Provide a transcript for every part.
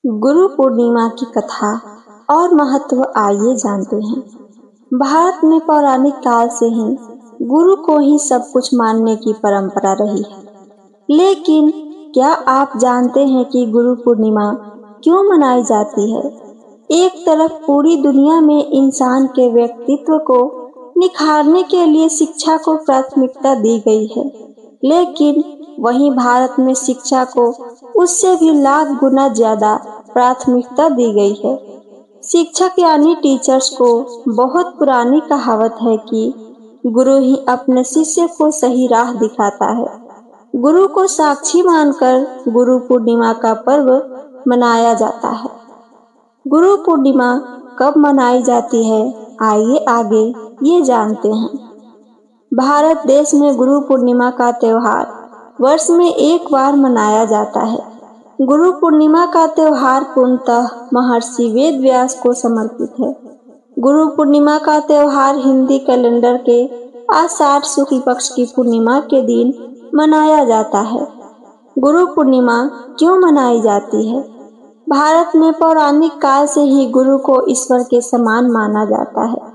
गुरु पूर्णिमा की कथा और महत्व आइए जानते हैं। भारत में पौराणिक काल से ही गुरु को ही सब कुछ मानने की परंपरा रही है। लेकिन क्या आप जानते हैं कि गुरु पूर्णिमा क्यों मनाई जाती है? एक तरफ पूरी दुनिया में इंसान के व्यक्तित्व को निखारने के लिए शिक्षा को प्राथमिकता दी गई है, लेकिन वहीं भारत में शिक्षा को उससे भी लाख गुना ज्यादा प्राथमिकता दी गई है। शिक्षक यानी टीचर्स को बहुत पुरानी कहावत है कि गुरु ही अपने शिष्य को सही राह दिखाता है। गुरु को साक्षी मानकर गुरु पूर्णिमा का पर्व मनाया जाता है। गुरु पूर्णिमा कब मनाई जाती है, आइए आगे ये जानते हैं। भारत देश में गुरु पूर्णिमा का त्योहार वर्ष में एक बार मनाया जाता है। गुरु पूर्णिमा का त्योहार पूर्णतः महर्षि वेद व्यास को समर्पित है। गुरु पूर्णिमा का त्योहार हिंदी कैलेंडर के आषाढ़ शुक्ल पक्ष की पूर्णिमा के दिन मनाया जाता है। गुरु पूर्णिमा क्यों मनाई जाती है? भारत में पौराणिक काल से ही गुरु को ईश्वर के समान माना जाता है।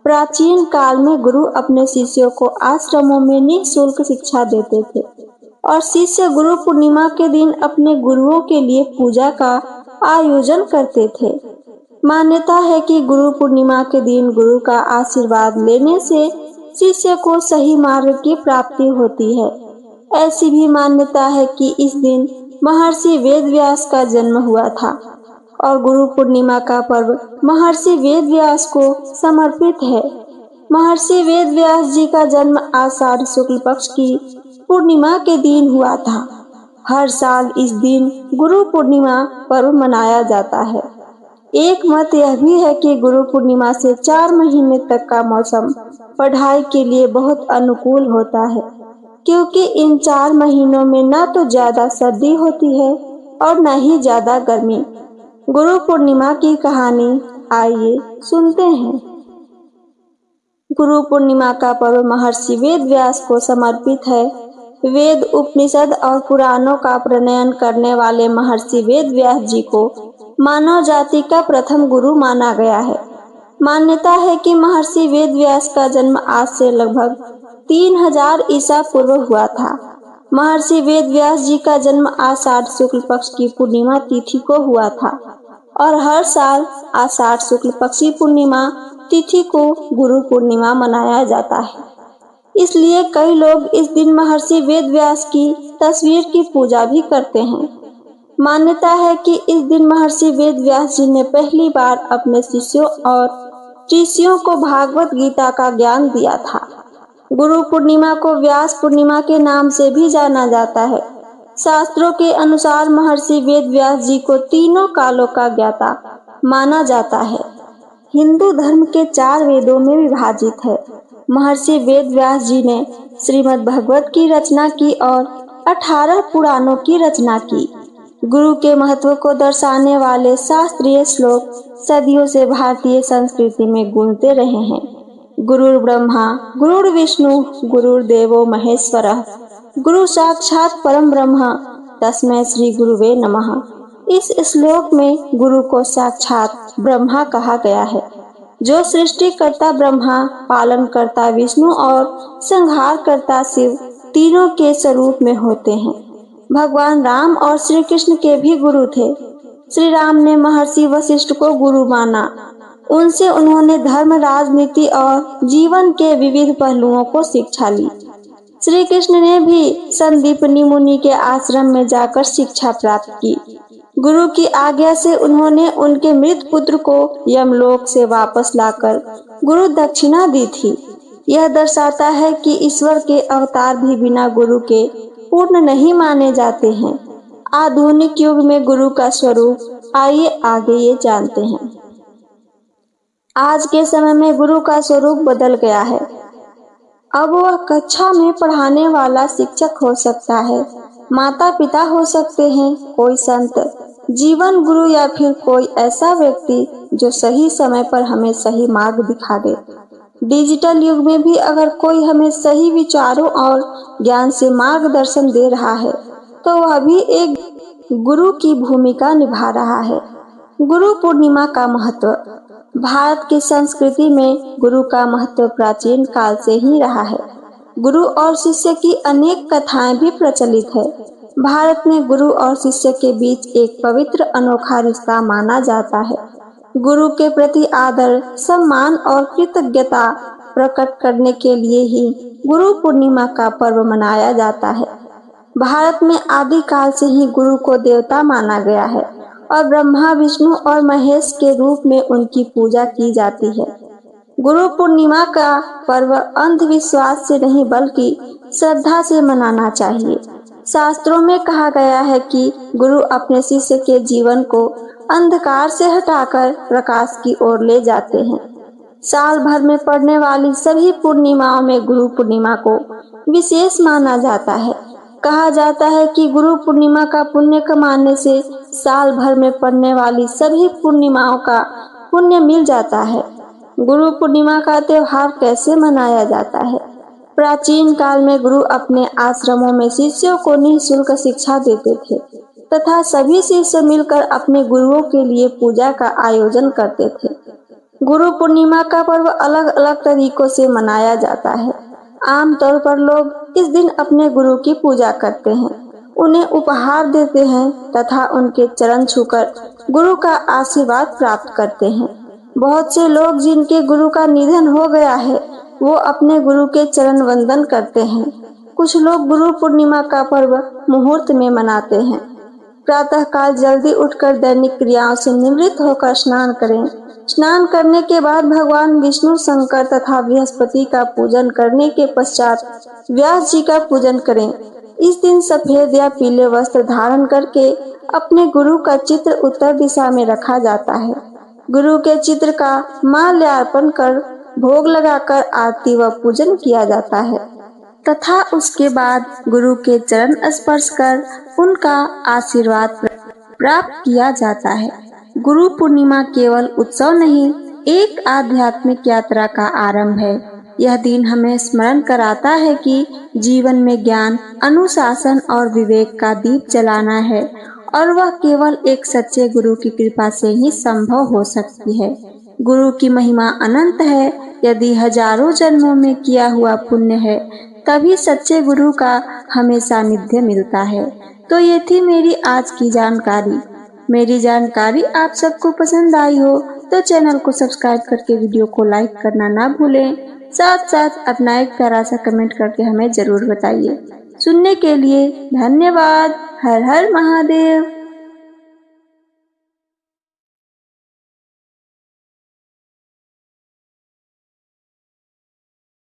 प्राचीन काल में गुरु अपने शिष्यों को आश्रमों में निःशुल्क शिक्षा देते थे और शिष्य गुरु पूर्णिमा के दिन अपने गुरुओं के लिए पूजा का आयोजन करते थे। मान्यता है कि गुरु पूर्णिमा के दिन गुरु का आशीर्वाद लेने से शिष्य को सही मार्ग की प्राप्ति होती है। ऐसी भी मान्यता है कि इस दिन महर्षि वेद व्यास का जन्म हुआ था और गुरु पूर्णिमा का पर्व महर्षि वेद व्यास को समर्पित है। महर्षि वेद व्यास जी का जन्म आषाढ़ शुक्ल पक्ष की पूर्णिमा के दिन हुआ था। हर साल इस दिन गुरु पूर्णिमा पर्व मनाया जाता है। एक मत यह भी है कि गुरु पूर्णिमा से 4 महीने तक का मौसम पढ़ाई के लिए बहुत अनुकूल होता है, क्योंकि इन 4 महीनों में न तो ज्यादा सर्दी होती है और न ही ज्यादा गर्मी। गुरु पूर्णिमा की कहानी आइए सुनते हैं। गुरु पूर्णिमा का पर्व महर्षि वेद व्यास को समर्पित है। वेद, उपनिषद और पुराणों का प्रणयन करने वाले महर्षि वेद व्यास जी को मानव जाति का प्रथम गुरु माना गया है। मान्यता है कि महर्षि वेद व्यास का जन्म आज से लगभग 3000 ईसा पूर्व हुआ था। महर्षि वेद व्यास जी का जन्म आषाढ़ शुक्ल पक्ष की पूर्णिमा तिथि को हुआ था और हर साल आषाढ़ शुक्ल पक्षी पूर्णिमा तिथि को गुरु पूर्णिमा मनाया जाता है। इसलिए कई लोग इस दिन महर्षि वेद व्यास की तस्वीर की पूजा भी करते हैं। मान्यता है कि इस दिन महर्षि वेद व्यास जी ने पहली बार अपने शिष्यों और ऋषियों को भागवत गीता का ज्ञान दिया था। गुरु पूर्णिमा को व्यास पूर्णिमा के नाम से भी जाना जाता है। शास्त्रों के अनुसार महर्षि वेद व्यास जी को तीनों कालों का ज्ञाता माना जाता है। हिंदू धर्म के 4 वेदों में विभाजित है। महर्षि वेद व्यास जी ने श्रीमद् भगवत की रचना की और 18 पुराणों की रचना की। गुरु के महत्व को दर्शाने वाले शास्त्रीय श्लोक सदियों से भारतीय संस्कृति में गूंजते रहे हैं। गुरुर् ब्रह्मा गुरुर् विष्णु गुरुर्देवो महेश्वरः गुरु साक्षात् परम ब्रह्म तस्मै श्री गुरुवे नमः। इस श्लोक में गुरु को साक्षात ब्रह्मा कहा गया है, जो सृष्टिकर्ता ब्रह्मा, पालनकर्ता विष्णु और संहारकर्ता शिव तीनों के स्वरूप में होते हैं। भगवान राम और श्री कृष्ण के भी गुरु थे। श्री राम ने महर्षि वशिष्ठ को गुरु माना। उनसे उन्होंने धर्म, राजनीति और जीवन के विविध पहलुओं को शिक्षा ली। श्री कृष्ण ने भी संदीपनी मुनि के आश्रम में जाकर शिक्षा प्राप्त की। गुरु की आज्ञा से उन्होंने उनके मृत पुत्र को यमलोक से वापस लाकर गुरु दक्षिणा दी थी। यह दर्शाता है कि ईश्वर के अवतार भी बिना गुरु के पूर्ण नहीं माने जाते हैं। आधुनिक युग में गुरु का स्वरूप आइए आगे ये जानते हैं। आज के समय में गुरु का स्वरूप बदल गया है। अब वह कक्षा में पढ़ाने वाला शिक्षक हो सकता है, माता पिता हो सकते हैं, कोई संत, जीवन गुरु या फिर कोई ऐसा व्यक्ति जो सही समय पर हमें सही मार्ग दिखा दे। डिजिटल युग में भी अगर कोई हमें सही विचारों और ज्ञान से मार्गदर्शन दे रहा है तो वह भी एक गुरु की भूमिका निभा रहा है। गुरु पूर्णिमा का महत्व। भारत की संस्कृति में गुरु का महत्व प्राचीन काल से ही रहा है। गुरु और शिष्य की अनेक कथाएं भी प्रचलित है। भारत में गुरु और शिष्य के बीच एक पवित्र अनोखा रिश्ता माना जाता है। गुरु के प्रति आदर, सम्मान और कृतज्ञता प्रकट करने के लिए ही गुरु पूर्णिमा का पर्व मनाया जाता है। भारत में आदिकाल से ही गुरु को देवता माना गया है और ब्रह्मा, विष्णु और महेश के रूप में उनकी पूजा की जाती है। गुरु पूर्णिमा का पर्व अंधविश्वास से नहीं बल्कि श्रद्धा से मनाना चाहिए। शास्त्रों में कहा गया है कि गुरु अपने शिष्य के जीवन को अंधकार से हटाकर प्रकाश की ओर ले जाते हैं। साल भर में पड़ने वाली सभी पूर्णिमाओं में गुरु पूर्णिमा को विशेष माना जाता है। कहा जाता है कि गुरु पूर्णिमा का पुण्य कमाने से साल भर में पड़ने वाली सभी पूर्णिमाओं का पुण्य मिल जाता है। गुरु पूर्णिमा का त्योहार कैसे मनाया जाता है? प्राचीन काल में गुरु अपने आश्रमों में शिष्यों को निःशुल्क शिक्षा देते थे तथा सभी शिष्य मिलकर अपने गुरुओं के लिए पूजा का आयोजन करते थे। गुरु पूर्णिमा का पर्व अलग अलग तरीकों से मनाया जाता है। आमतौर पर लोग इस दिन अपने गुरु की पूजा करते हैं, उन्हें उपहार देते हैं तथा उनके चरण छूकर गुरु का आशीर्वाद प्राप्त करते हैं। बहुत से लोग जिनके गुरु का निधन हो गया है वो अपने गुरु के चरण वंदन करते हैं। कुछ लोग गुरु पूर्णिमा का पर्व मुहूर्त में मनाते हैं। प्रातः काल जल्दी उठकर दैनिक क्रियाओं से निवृत्त होकर स्नान करें। स्नान करने के बाद भगवान विष्णु, शंकर तथा बृहस्पति का पूजन करने के पश्चात व्यास जी का पूजन करें। इस दिन सफेद या पीले वस्त्र धारण करके अपने गुरु का चित्र उत्तर दिशा में रखा जाता है। गुरु के चित्र का माल्यार्पण कर भोग लगाकर आरती व पूजन किया जाता है तथा उसके बाद गुरु के चरण स्पर्श कर उनका आशीर्वाद प्राप्त किया जाता है। गुरु पूर्णिमा केवल उत्सव नहीं, एक आध्यात्मिक यात्रा का आरंभ है। यह दिन हमें स्मरण कराता है कि जीवन में ज्ञान, अनुशासन और विवेक का दीप जलाना है और वह केवल एक सच्चे गुरु की कृपा से ही संभव हो सकती है। गुरु की महिमा अनंत है। यदि हजारों जन्मों में किया हुआ पुण्य है तभी सच्चे गुरु का हमें सानिध्य मिलता है। तो ये थी मेरी आज की जानकारी। मेरी जानकारी आप सबको पसंद आई हो तो चैनल को सब्सक्राइब करके वीडियो को लाइक करना ना भूलें। साथ साथ अपना एक प्यारा सा कमेंट करके हमें जरूर बताइए। सुनने के लिए धन्यवाद। हर हर महादेव।